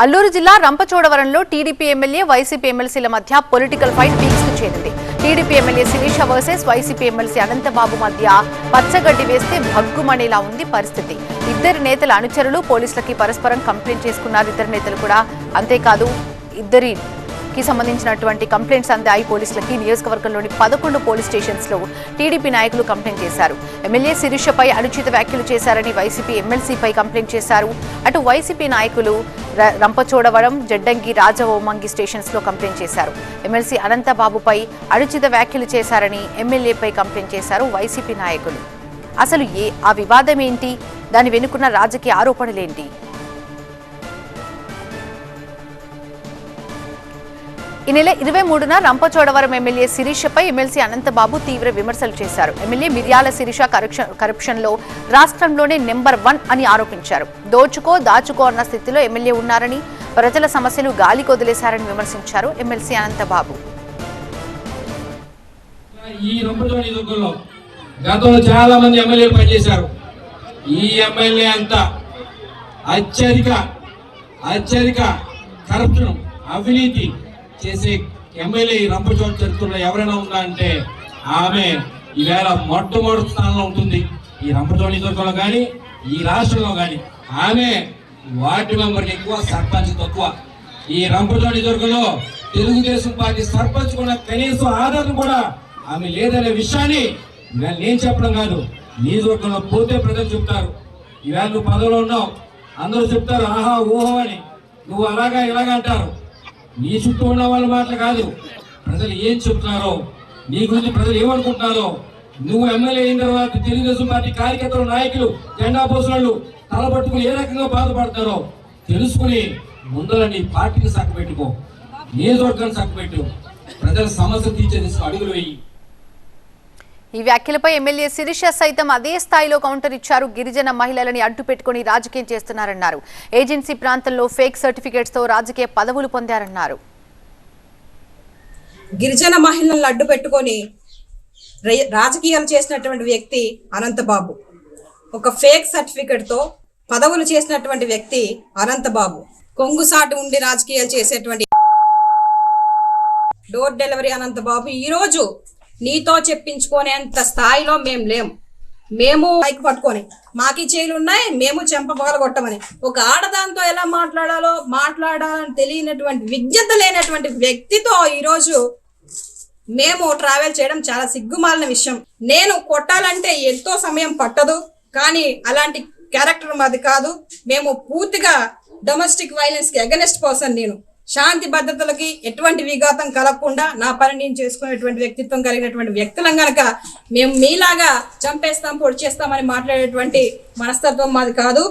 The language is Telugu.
అల్లూరు జిల్లా రంపచోడవరంలో టీడీపీ ఎమ్మెల్యే వైసీపీ ఎమ్మెల్సీల మధ్య పొలిటికల్ ఫైట్ పీక్స్ కు చేరింది. TDP MLA Sirisha versus YCP MLC Ananthababu మధ్య పచ్చగడ్డి వేస్తే భగ్గుమనేలా ఉంది పరిస్థితి. ఇద్దరు నేతల అనుచరులు పోలీసులకి పరస్పరం కంప్లైంట్ చేసుకున్నారు. ఇద్దరు నేతలు కూడా అంతేకాదు ఇద్దరికి సంబంధించినటువంటి కంప్లైంట్స్ అందాయి పోలీసులకి. నియోజకవర్గంలోని 11 పోలీస్ స్టేషన్స్ లో టీడీపీ నాయకులు కంప్లైంట్ చేశారు. ఎమ్మెల్యే శిరీషపై అనుచిత వ్యాఖ్యలు చేశారని వైసీపీ ఎమ్మెల్సీపై కంప్లైంట్ చేశారు. అటు వైసీపీ నాయకులు రంపచోడవరం, జడ్డంగి, రాజవోమంగి స్టేషన్స్ లో కంప్లైంట్ చేశారు. ఎమ్మెల్సీ అనంతబాబుపై అనుచిత వ్యాఖ్యలు చేశారని ఎమ్మెల్యేపై కంప్లైంట్ చేశారు వైసీపీ నాయకులు. అసలు ఆ వివాదం ఏంటి? దాని వెనుకున్న రాజకీయ ఆరోపణలేంటి? ఈ నెల 23న రంపచోడవరం ఎమ్మెల్యే శిరీషపై ఎమ్మెల్సీ అనంతబాబు తీవ్ర విమర్శలు చేశారు. ఎమ్మెల్యే మిర్యాల శిరీష కరప్షన్లో రాష్ట్రంలోనే నెంబర్ 1 అని ఆరోపించారు. దాచుకో అన్న స్థితిలో ఎమ్మెల్యే ఉన్నారని, ప్రజల సమస్యలు గాలికి వదిలేశారని విమర్శించారు ఎమ్మెల్సీ అనంతబాబు. ఈ రంపచోడవరంలో గతంలో చాలా మంది ఎమ్మెల్యేలు పనిచేశారు. ఈ ఎమ్మెల్యే అంతా అత్యధిక కరప్షన్, అవినీతి చేసే ఎమ్మెల్యే రంపచోడవరం చరిత్రలో ఎవరైనా ఉందా అంటే ఆమె ఈవేళ మొట్టమొదటి స్థానంలో ఉంటుంది. ఈ రంపచోడవరం నియోజకవర్గంలో కానీ ఈ రాష్ట్రంలో కానీ ఆమె వార్డు మెంబర్కి ఎక్కువ, సర్పంచ్ తక్కువ. ఈ రంపచోడవరం నియోజకవర్గంలో తెలుగుదేశం పార్టీ సర్పంచ్ కూడా కనీసం ఆదరణ కూడా ఆమె లేదనే విషయాన్ని నేను చెప్పడం కాదు, నియోజకవర్గంలో పోతే ప్రజలు చెప్తారు. ఈవేళ నువ్వు పదవిలో ఉన్నావు, అందరూ చెప్తారు ఆహా ఊహో అని, నువ్వు అలాగా ఇలాగా అంటారు. నీ చుట్టూ ఉన్న వాళ్ళ మాటలు కాదు, ప్రజలు ఏం చెప్తున్నారో, నీ గురించి ప్రజలు ఏమనుకుంటున్నారో, నువ్వు ఎమ్మెల్యే అయిన తర్వాత తెలుగుదేశం పార్టీ కార్యకర్తలు, నాయకులు, జెండా పోసలు తలపట్టుకుని ఏ రకంగా బాధపడతారో తెలుసుకుని ముందర నీ పార్టీని చక్కబెట్టుకో, నియోజకవర్గాన్ని చక్కబెట్టు, ప్రజల సమస్య తీర్చే అడుగులు వేయి. ఈ వ్యాఖ్యలపై ఎమ్మెల్యే శిరీష సైతం అదే స్థాయిలో కౌంటర్ ఇచ్చారు. గిరిజన మహిళలని అడ్డుపెట్టుకుని రాజకీయం చేస్తున్నారన్నారు. ఏజెన్సీ ప్రాంతంలో ఫేక్ సర్టిఫికేట్స్ తో రాజకీయ పదవులు పొందారన్నారు. గిరిజన మహిళలను అడ్డుపెట్టుకొని రాజకీయాలు చేసినటువంటి వ్యక్తి అనంతబాబు. ఒక ఫేక్ సర్టిఫికేట్ తో పదవులు చేసినటువంటి వ్యక్తి అనంతబాబు. కొంగుసాటు ఉండి రాజకీయాలు చేసేటువంటి డోర్ డెలివరీ అనంతబాబు ఈరోజు నీతో చెప్పించుకునేంత స్థాయిలో మేము లేము. మేము బైక్ పట్టుకొని మాకి చేయిలు ఉన్నాయి, మేము చెంపగొట్టమని ఒక ఆడదాంతో ఎలా మాట్లాడాలని తెలియనటువంటి విజ్ఞత లేనటువంటి వ్యక్తితో ఈరోజు మేము ట్రావెల్ చేయడం చాలా సిగ్గుమాలిన విషయం. నేను కొట్టాలంటే ఎంతో సమయం పట్టదు, కానీ అలాంటి క్యారెక్టర్ మాది కాదు. మేము పూర్తిగా డొమెస్టిక్ వైలెన్స్ కి అగెనిస్ట్ పర్సన్. నేను శాంతి భద్రతలకి ఎటువంటి విఘాతం కలగకుండా నా పని నేను చేసుకునేటువంటి వ్యక్తిత్వం కలిగినటువంటి వ్యక్తులం కనుక మేము మీలాగా చంపేస్తాం, పొడి చేస్తామని మాట్లాడేటువంటి మనస్తత్వం మాది కాదు.